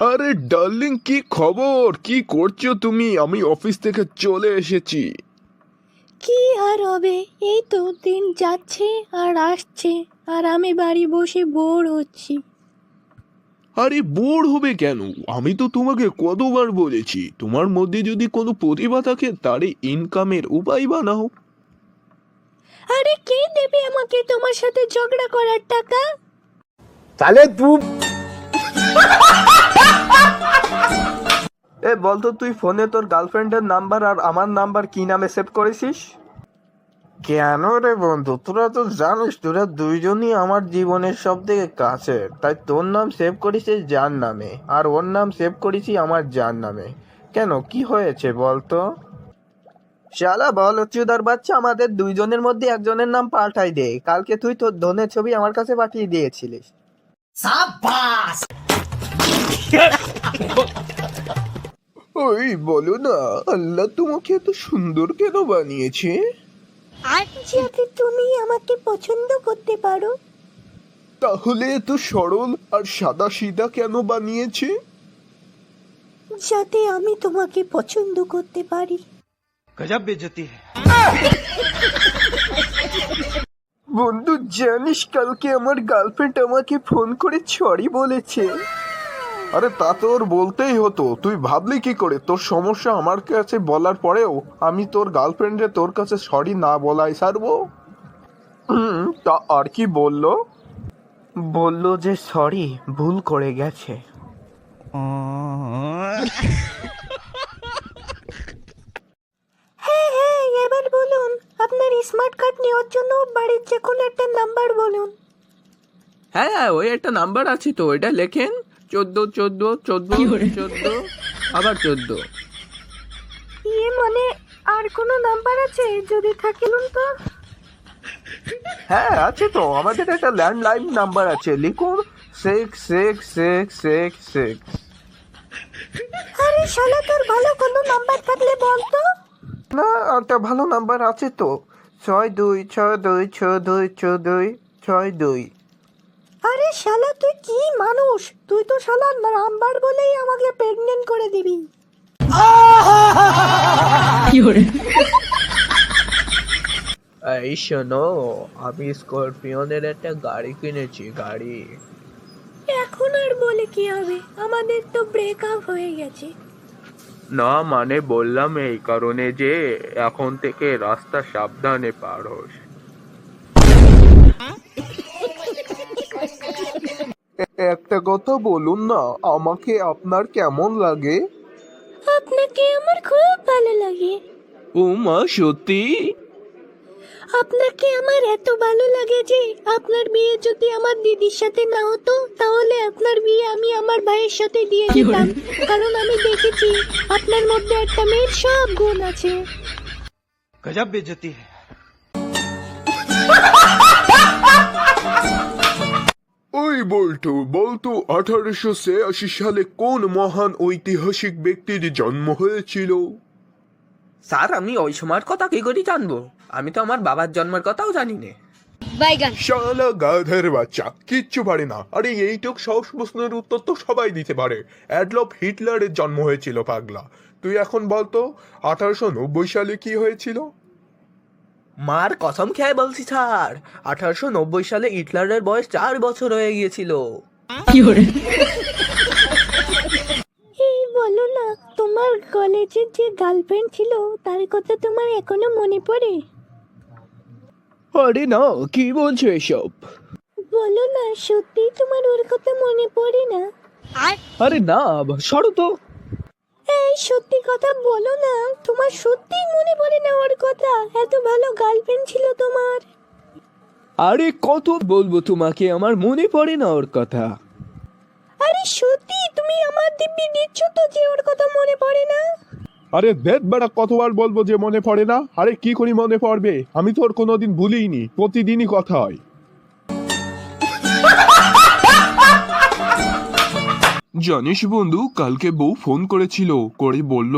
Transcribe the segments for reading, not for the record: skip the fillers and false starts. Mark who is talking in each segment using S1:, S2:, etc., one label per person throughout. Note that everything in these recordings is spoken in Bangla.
S1: আরে ডার্লিং, কি খবর? কি করছো তুমি? আমি অফিস থেকে চলে এসেছি।
S2: কি আর হবে, এই তো দিন যাচ্ছে আর আসছে, আর আমি বাড়ি বসে বোর হচ্ছি।
S1: আরে বোর হবে কেন? আমি তো তোমাকে কতবার বলেছি, তোমার মধ্যে যদি কোনো প্রতিভা থাকে তারে ইনকামের উপায় বানাও।
S2: আরে কে দেবে আমাকে তোমার সাথে ঝগড়া করার টাকা?
S3: তাহলে তুই বলতো, তুই ফোনে তোর গার্লফ্রেন্ডের নাম্বার আর আমার নাম্বার কি নামে সেভ করেছিস? কেন রে বন্ধু, তোরা তো জানিস তোরা দুইজনই আমার জীবনের সব থেকে কাছে, তাই তোর নাম সেভ করেছিস যার নামে আর ওর নাম সেভ করেছি আমার যার নামে। কেন, কি হয়েছে বলতো? শালা বল চুদার বাচ্চা, আমাদের দুইজনের মধ্যে একজনের নাম পাল্টাই দে। কালকে তুই তোর ধনের ছবি আমার কাছে পাঠিয়ে দিয়েছিলিস।
S1: ওই বলো না, আল্লাহ তোমাকে এত সুন্দর কেন বানিয়েছে?
S2: যাতে তুমি আমাকে পছন্দ করতে পারো।
S1: তাহলে এত সরল আর সাদা সিধা কেন বানিয়েছে?
S2: যাতে আমি তোমাকে পছন্দ করতে পারি।
S4: गजब बेइज्जती है।
S3: বন্ধু জানিস, কালকে আমার গার্লফ্রেন্ড আমাকে ফোন করে সরি বলেছে।
S1: আরে তা তোর বলতেই হতো, তুই ভাবলি কি করে? তোর সমস্যা আমার কাছে বলার পরেও আমি তোর গার্লফ্রেন্ডে তোর কাছে সরি না বলাই ছাড়বো? তা আর কি বললো?
S3: বললো যে সরি, ভুল করে গেছে।
S2: হ্যাঁ হ্যাঁ, এবার বলুন আপনার স্মার্ট কার্ড নেওয়ার জন্য বাড়ির যে কোনো একটা নাম্বার বলুন।
S3: হ্যাঁ, ওই একটা নাম্বার আছে তো, ওইটা লেখেন 14 আবার 14।
S2: মানে আর কোনো নাম্বার আছে? যদি থাকে বলুন তো।
S3: হ্যাঁ আছে তো, আমাদের একটা ল্যান্ডলাইন নাম্বার আছে, লিখুন 666666।
S2: আরে শালা, তোর ভালো কোনো নাম্বার থাকলে বলতো।
S3: না, একটা ভালো নাম্বার আছে তো, 6262626262।
S2: আরে শালা, তুই কি মানুষ? তুই তো শালা নাম্বার বলেই আমাকে প্রেগনেন্ট করে দিবি।
S3: এই শোনো, আমি স্করপিওনের একটা গাড়ি কিনেছি, গাড়ি।
S2: এখন আর বলে কি হবে, আমাদের তো ব্রেকআপ হয়ে গেছে।
S3: না মানে বললাম এই কারণে যে এখন থেকে রাস্তা সাবধানে পার হোস।
S1: একটা কথা বলুন না, আমাকে আপনার কেমন লাগে?
S2: আপনাকে আমার খুব ভালো লাগে।
S3: ও মা, সত্যি?
S2: আপনাকে আমার এত ভালো লাগে যে আপনার বিয়ে যদি আমার দিদির সাথে না হতো, তাহলে আপনার বিয়ে আমি আমার ভাইয়ের সাথে দিয়ে দিতাম। কারণ আমি দেখেছি আপনার মধ্যে একটা মেয়ের সব গুণ আছে।
S4: गजब बेइज्जती है।
S1: ওই বল্টু, বলতো 1886 সালে কোন মহান ঐতিহাসিক ব্যক্তির জন্ম হয়েছিল?
S3: স্যার, আমি ওই সময়ের কথা কি করে জানবো? আমি তো আমার বাবার জন্মের কথাও জানি না।
S1: শালা গাধার বাচ্চা, কিচ্ছু পারে না। আরে এইটুক সহজ প্রশ্নের উত্তর তো সবাই দিতে পারে। অ্যাডলফ হিটলারের জন্ম হয়েছিল পাগলা। তুই এখন বলতো 1890 সালে কি হয়েছিল?
S3: মার কসম খেয়ে বলছি স্যার, 1890 সালে হিটলারের বয়স 4 বছর হয়ে গিয়েছিল।
S2: এই বলো না, তোমার কলেজের যে গার্লফ্রেন্ড ছিল তার কথা তোমার এখনো মনে পড়ে?
S3: আরে না, কি বলছো এসব?
S2: বলো না, সত্যি তোমার ওর কথা মনে পড়ে না?
S3: আরে না, সরো তো।
S2: এই সত্যি কথা বলো না, তোমার সত্যিই মনে পড়ে না ওর কথা? এত ভালো গার্লফ্রেন্ড ছিল তোমার।
S3: আরে কত বলবো তোমাকে, আমার মনে পড়ে না ওর কথা।
S2: আরে সত্যি তুমি আমার দিব্যি দিচ্ছ তো যে ওর কথা মনে পড়ে না?
S1: আরে দেখ বেটা, কতবার বলবো যে মনে পড়ে না? আরে কি করি মনে পড়বে? আমি তোর কোনোদিন ভুলিনি, প্রতিদিনই কথা হয়। জানিস বন্ধু, কালকে বউ ফোন করেছিল, করে বলল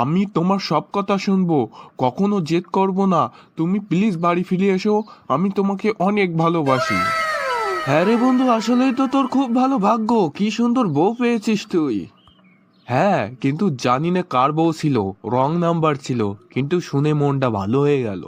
S1: আমি তোমার সব কথা শুনবো, কখনো জেদ করব না, তুমি প্লিজ বাড়ি ফিরে এসো, আমি তোমাকে অনেক ভালোবাসি।
S5: হ্যাঁ রে বন্ধু, আসলেই তো তোর খুব ভালো ভাগ্য, কি সুন্দর বউ পেয়েছিস তুই। হ্যাঁ, কিন্তু জানি না কার বউ ছিল, রং নাম্বার ছিল, কিন্তু শুনে মনটা ভালো হয়ে গেল।